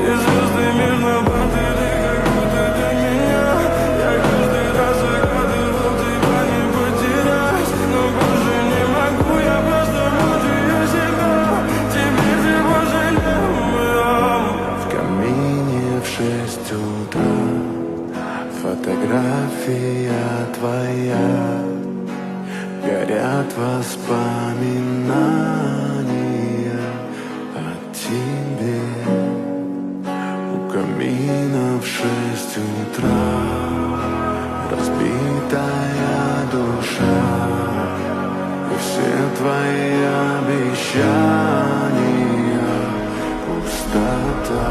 И звезды мирно падали, как будто для меня. Я каждый раз загадывал тебя не потерять, но больше не могу, я просто мучаю себя. Теперь ты пожалел. В камине в 6 утра фотография твоя. Горят воспоминания о тебе. У камина в 6 утра разбитая душа. И все твои обещания пустота.